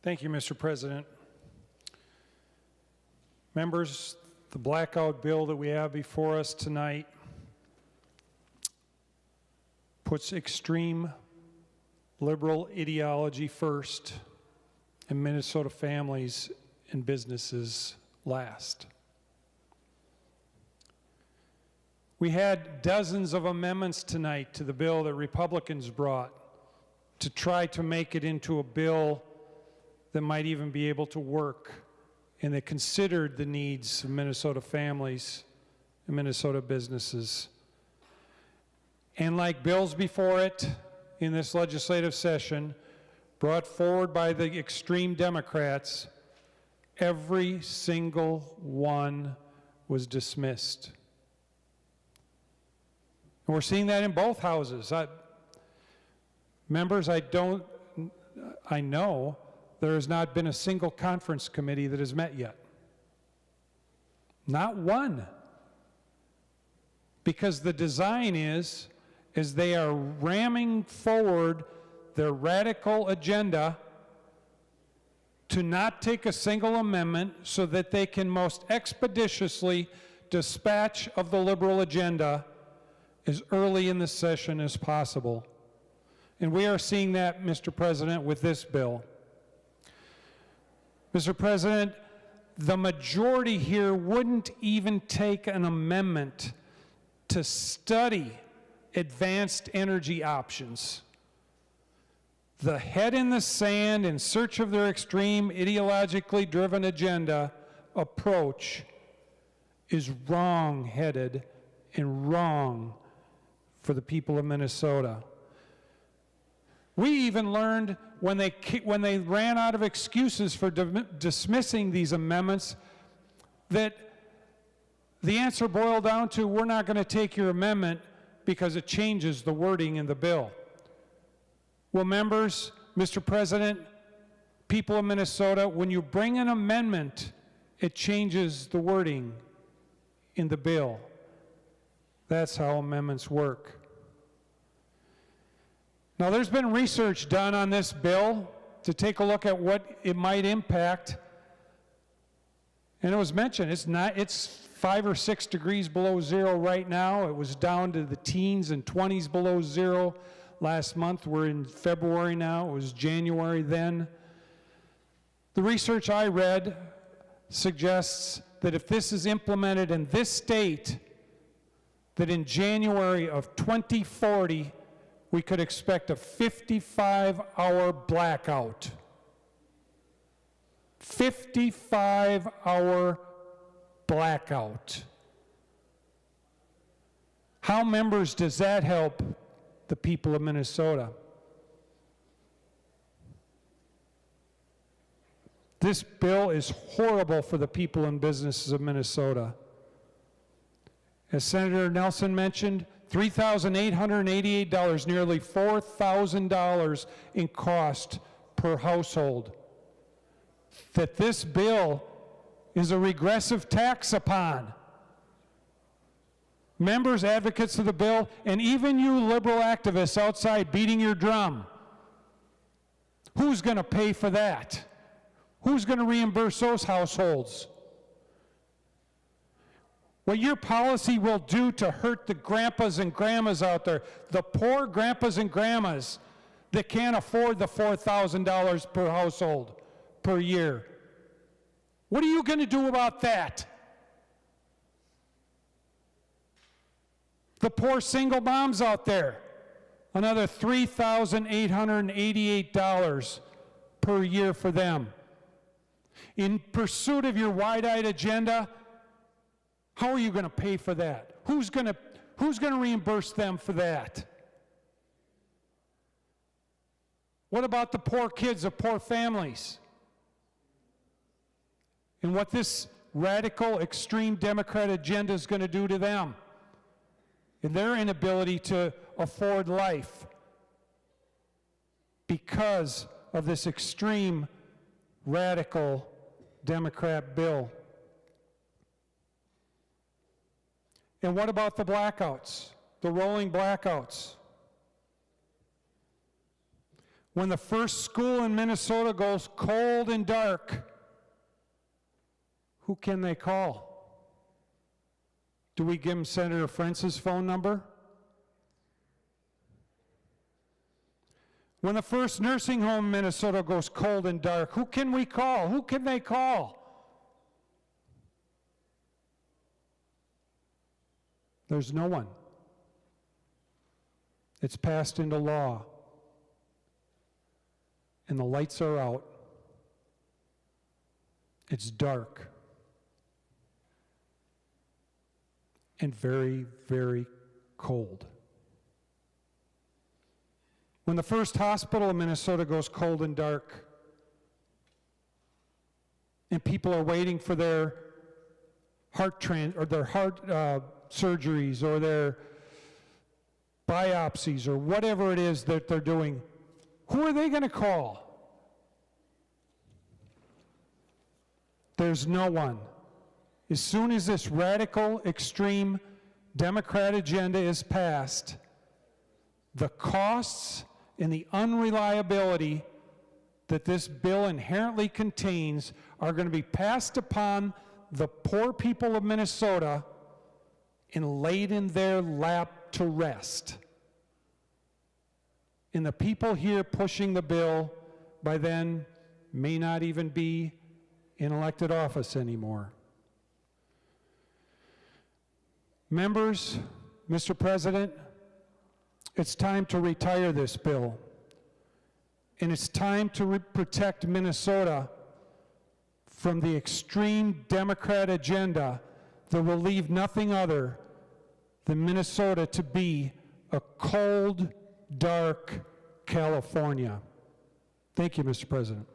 Thank you, Mr. President. Members, the blackout bill that we have before us tonight puts extreme liberal ideology first and Minnesota families and businesses last. We had dozens of amendments tonight to the bill that Republicans brought to try to make it into a bill that might even be able to work and that considered the needs of Minnesota families and Minnesota businesses. And like bills before it in this legislative session, brought forward by the extreme Democrats, every single one was dismissed. And we're seeing that in both houses. Members, I know there has not been a single conference committee that has met yet. Not one. Because the design is they are ramming forward their radical agenda to not take a single amendment so that they can most expeditiously dispatch of the liberal agenda as early in the session as possible. And we are seeing that, Mr. President, with this bill. Mr. President, the majority here wouldn't even take an amendment to study advanced energy options. The head in the sand in search of their extreme ideologically driven agenda approach is wrong-headed and wrong for the people of Minnesota. We even learned when they ran out of excuses for dismissing these amendments that the answer boiled down to, we're not going to take your amendment because it changes the wording in the bill. Well, members, Mr. President, people of Minnesota, when you bring an amendment, it changes the wording in the bill. That's how amendments work. Now, there's been research done on this bill to take a look at what it might impact. And it was mentioned, it's 5 or 6 degrees below zero right now. It was down to the teens and 20s below zero last month. We're in February now. It was January then. The research I read suggests that if this is implemented in this state, that in January of 2040, we could expect a 55-hour blackout. 55-hour blackout. How, members, does that help the people of Minnesota? This bill is horrible for the people and businesses of Minnesota. As Senator Nelson mentioned, $3,888, nearly $4,000 in cost per household. That this bill is a regressive tax upon. Members, advocates of the bill, and even you liberal activists outside beating your drum, who's going to pay for that? Who's going to reimburse those households? What your policy will do to hurt the grandpas and grandmas out there, the poor grandpas and grandmas that can't afford the $4,000 per household per year. What are you going to do about that? The poor single moms out there, another $3,888 per year for them. In pursuit of your wide-eyed agenda, how are you going to pay for that? Who's going to reimburse them for that? What about the poor kids of poor families? And what this radical, extreme Democrat agenda is going to do to them and their inability to afford life because of this extreme, radical Democrat bill. And what about the blackouts, the rolling blackouts? When the first school in Minnesota goes cold and dark, who can they call? Do we give them Senator France's phone number? When the first nursing home in Minnesota goes cold and dark, who can we call? Who can they call? There's no one. It's passed into law. And the lights are out. It's dark. And very, very cold. When the first hospital in Minnesota goes cold and dark, and people are waiting for their heart surgeries or their biopsies or whatever it is that they're doing, who are they going to call? There's no one. As soon as this radical, extreme Democrat agenda is passed, the costs and the unreliability that this bill inherently contains are going to be passed upon the poor people of Minnesota and laid in their lap to rest. And the people here pushing the bill by then may not even be in elected office anymore. Members, Mr. President, it's time to retire this bill. And it's time to protect Minnesota from the extreme Democrat agenda that will leave nothing other than Minnesota to be a cold, dark California. Thank you, Mr. President.